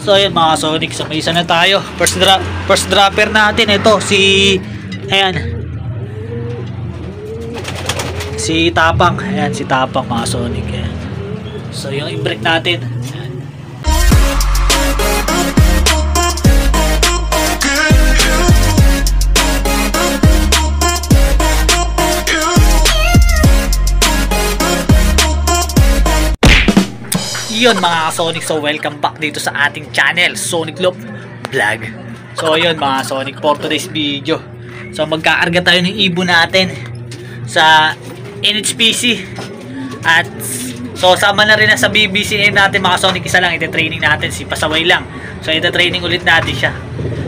So ayun mga Sonic, so may isa na tayo. First dropper natin ito si ayan. Si Tapang. Ayan si Tapang mga Sonic. Ayan. So yung i-break natin. Ayan. Yun mga Sonic, so welcome back dito sa ating channel, Sonic Loop Vlog. So yun mga Sonic, for today's video, so magkakarga tayo ng ibon natin sa NHPC. At so sama na rin na sa BBC natin mga Sonic. Isa lang ite-training natin, si Pasaway lang. So ite-training ulit natin siya.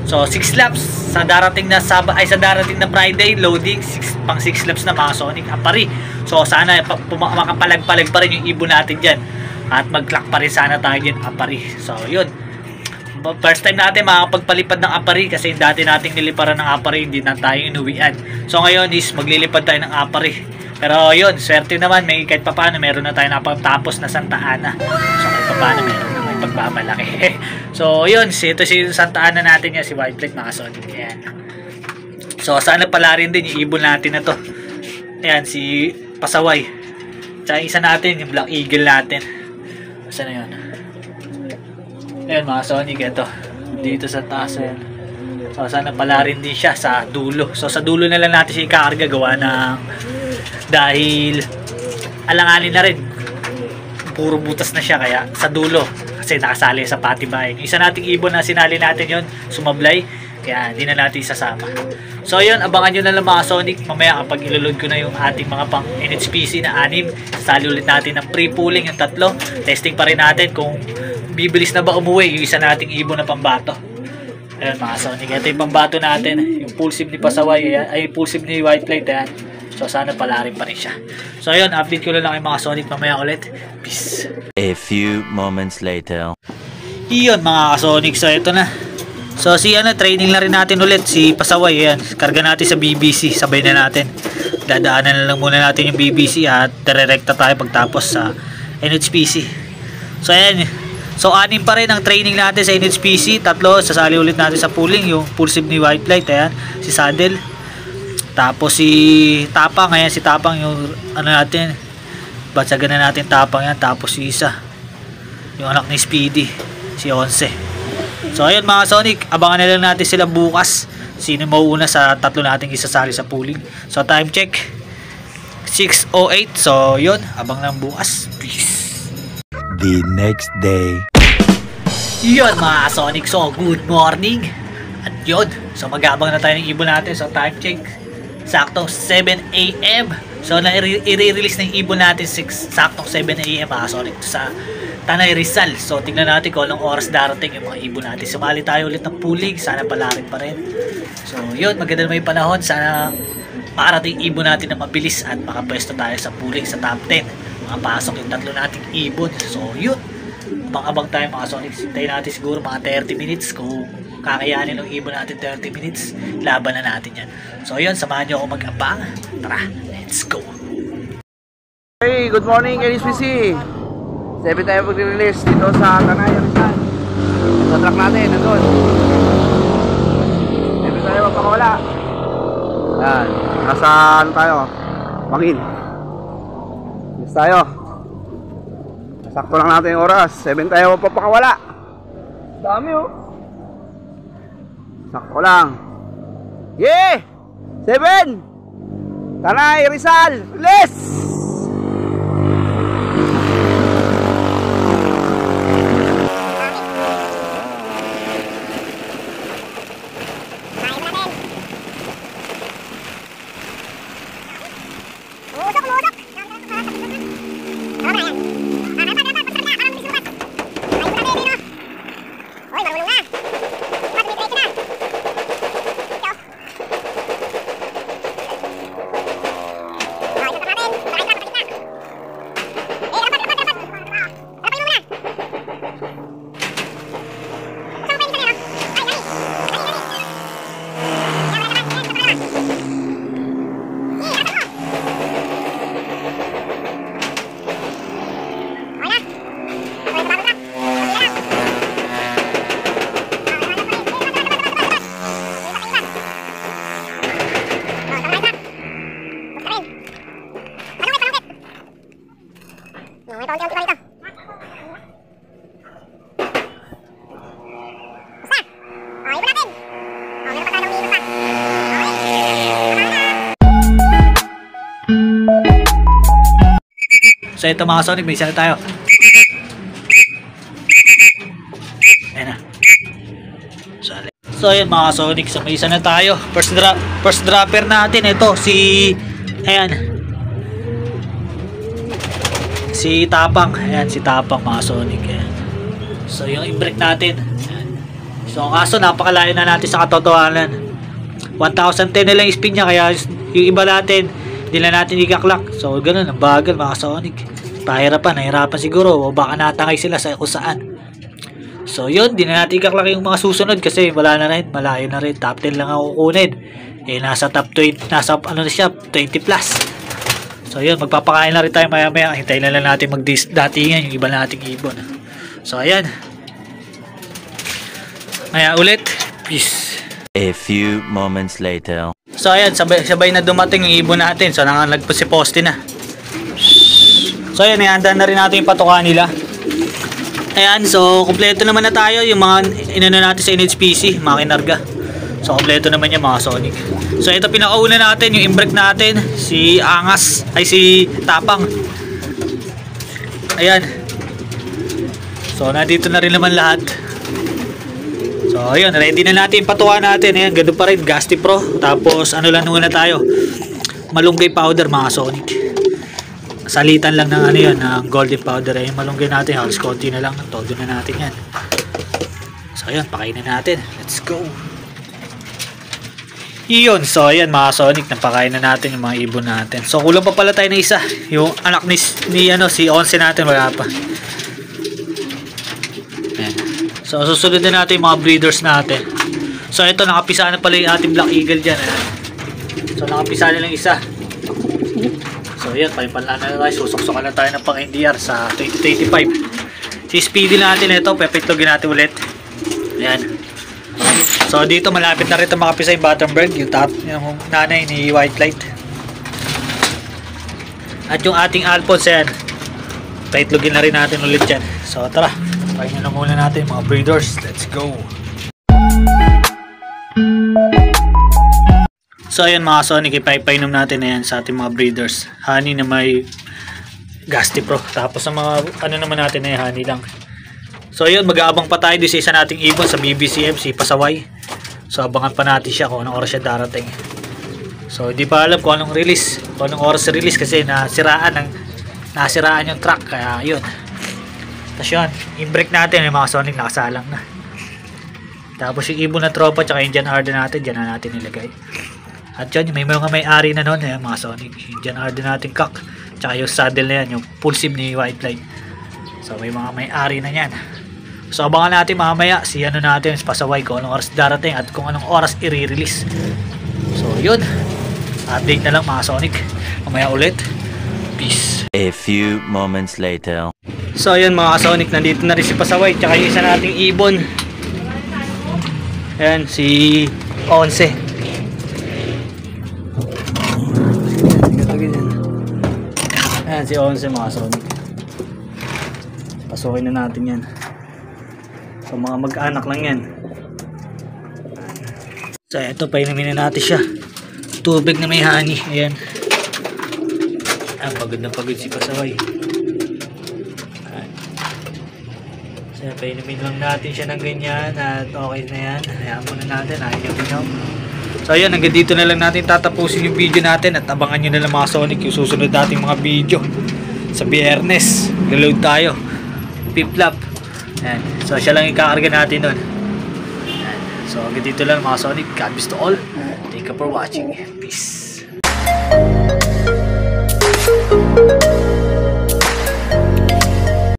So 6 laps sa darating na sa darating na Friday loading, pang 6 laps na mga Sonic Apari. So sana makapalag-palag pa rin yung ibon natin diyan. At mag-clock pa rin sana tayo dyan Apari. So yun, first time natin makapagpalipad ng Apari, kasi dati nating niliparan ng Apari, hindi na tayo inuwian. So ngayon is maglilipad tayo ng Apari. Pero yun, swerte naman, may kahit papaano meron na tayo napatapos na Santa Ana. So kahit papaano meron na may pagmamalaki. So yun, ito si Santa Ana natin yan, si White Flag mga Sonic. Ayan. So sana pala rin din yung ibon natin na to. Ayan, si Pasaway. Tsaka isa natin, yung Black Eagle natin. Saan na yun? Ayan mga Sonic, ito dito sa taas. Ayan. So sana pala rin din siya sa dulo. So sa dulo na lang natin siya ikakarga, gawa ng dahil alanganin na rin, puro butas na siya, kaya sa dulo kasi nakasali sa patibayan. Isa nating ibon na sinali natin yon, sumablay, kaya hindi na natin isasama. So yun, abangan nyo na lang mga Sonic. Mamaya kapag ilulod ko na yung ating mga pang NHPC na 6, sasali ulit natin ng pre-pooling yung 3. Testing pa rin natin kung bibilis na ba umuwi yung isa nating ibon na pambato. Ayun mga Sonic, ito yung pambato natin, yung pulsive ni Pasaway, ay pulsive ni White Flag. Ayan. So sana pala rin pa rin siya. So ayun, update ko lang yung mga Sonic mamaya ulit. Peace. A few moments later. Iyon mga Sonic, so ito na. So si training na rin natin ulit si Pasaway. Ayan, karga natin sa BBC, sabay na natin. Dadaanan na lang muna natin yung BBC at direkta tayo pagtapos sa NHPC. So ayan, so 6 pa rin ang training natin sa NHPC. 3 sasali ulit natin sa pooling, yung pulsive ni White Flight. Ayan, si Saddle. Tapos si Tapang. Ayan si Tapang, yung natin, batsagan na natin Tapang yan. Tapos si isa, yung anak ni Speedy, si 11. So ayun mga Sonic, abangan na lang natin sila bukas, sino mauuna sa 3 nating isasali sa pooling. So time check 6:08. So yun, abang lang bukas. Peace. The next day. Yun mga Sonic, so good morning. At yun, so mag-abang na tayo ng ibon natin. So time check saktong 7 AM. So i-release na yung ibon natin saktong 7 AM mga Sonic sa Tanay Rizal. So tingnan natin kung anong oras darating yung mga ibon natin. Sumali tayo ulit ng pooling, sana palarin pa rin. So yun, maganda naman yung panahon. Sana makarating ibon natin na mabilis at makapwesto tayo sa pooling sa top 10. Makapasok yung 3 nating ibon. So yun, abang-abang tayo mga Sonic. Hintayin natin siguro mga 30 minutes. Kung kakayanin ng ibon natin 30 minutes, laban na natin yan. So yun, samahan nyo ako mag-abang. Tara, let's go. Hey, good morning NHPC. 7 tayo mag-release dito sa Tanay Rizal. Sa truck natin, nandun. 7 tayo magpakawala. Ayan, nasa ano tayo? Bangin. Yes tayo. Sakto lang natin yung oras. 7 tayo magpapakawala. Dami oh. Sakto lang. Yeah! 7! Tanay Rizal! Release! So ito mga Sonic, may isa na tayo. Ayan na. So ayan mga Sonic, so may isa na tayo. First dropper natin, ito si ayan, si Tapang. Ayan si Tapang mga Sonic. Ayan. So yung i-break natin. Ayan. So kaso napakalayo na natin sa katotohanan. 1010 na lang yung spin niya, kaya yung iba natin hindi na natin ikaklak. So ganun, ang bagal mga Sonic. Nahirapan siguro, o baka natangay sila sa kung saan. So yun, di na natin ikaklak yung mga susunod kasi wala na rin, malayo na rin. Top 10 lang ako kukunin. Eh nasa top 20, nasa ano na siya, 20 plus. So yun, magpapakain na rin tayo maya maya. Hintayin na lang natin mag-datingan yung iba nating ibon. So ayan. Maya ulit. Peace. A few moments later. So ayan, sabay na dumating yung ibon natin. So nanganlag po si Poste na. So ayan, ihanda na rin natin yung patuka nila. Ayan, so kompleto naman na tayo yung mga inano natin sa NHPC, mga kinarga. So kompleto naman yung mga Sonic. So ito pinakauna natin, yung imbrek natin, si Angas, ay si Tapang. Ayan. So nandito na rin naman lahat. So ayun, ready na natin yung patuka natin. Ayan, ganoon pa rin, Gasti Pro. Tapos ano lang muna tayo, malunggay powder mga Sonic. Salitan lang ng ano yun, ng golden powder. Yung malunggay natin, halos konti na lang, todo na natin yan. So ayan, pakainin natin. Let's go. Iyon, so ayan mga Sonic, napakain na natin yung mga ibon natin. So kulang pa pala tayo na isa, yung anak ni ano, si Once natin, wala pa. Ayan. So susunod na natin yung mga breeders natin. So ito, nakapisa na pala yung ating Black Eagle dyan. Ayan. So nakapisa na lang isa. So yan, palipalan na tayo, susuksukan na tayo ng pang NDR sa 2025. Si Speedy natin ito, pepitlogin natin ulit. Ayan. So dito malapit na rin ito makapisa yung Battenberg, yung nanay ni White Light. At yung ating Alphonse, yan, pepitlogin na rin natin ulit yan. So tara, pahinga na muna natin mga breeders. Let's go. So ayan mga Sonic, ipainom natin na yan sa ating mga breeders. Honey na may Gasti Pro. Tapos ang mga ano naman natin na honey lang. So ayun, mag-aabang pa tayo sa isa nating ibon sa BBCM, si Pasaway. So abangan pa natin siya kung anong oras siya darating. So hindi pa alam kung anong release, kung anong oras release kasi nasiraan yung truck. Kaya yun. Tapos yun, in-break natin yung mga Sonic, nakasalang na. Tapos yung ibon na tropa tsaka Indian Arden natin, dyan na natin nilagay. At yun, may mga may-ari na nun, mga Sonic. Indian Arden natin kak. Tsaka yung saddle na yan, yung full sim ni White Light. So may mga may-ari na yan. So abangan natin mamaya si ano natin, si Pasaway, kung anong oras darating at kung anong oras i-release. So yun, update na lang mga Sonic. Mamaya ulit. Peace. A few moments later. So ayun mga Sonic, nandito na rin si Pasaway tsaka yung isa nating ibon. Ayan, si Once. Ayan si Once mga Sonic. Pasukin na natin yan. So mga mag-anak lang yan. So ito, painumin na natin siya. Tubig na may honey. Ayan. Ayan, pagod na pagod si Pasaway. Ayan. So painumin lang natin siya ng ganyan. At okay na yan. Hayaan muna natin. Ayaw. So ayan, hanggang dito na lang natin tatapusin yung video natin. At abangan nyo na lang mga Sonic yung susunod nating mga video. Sa Biyernes, reload tayo. Piplap. Ayan. So siya lang ikakarga natin nun. Ayan. So hanggang dito lang mga Sonic. God bless to all. Thank you for watching. Peace.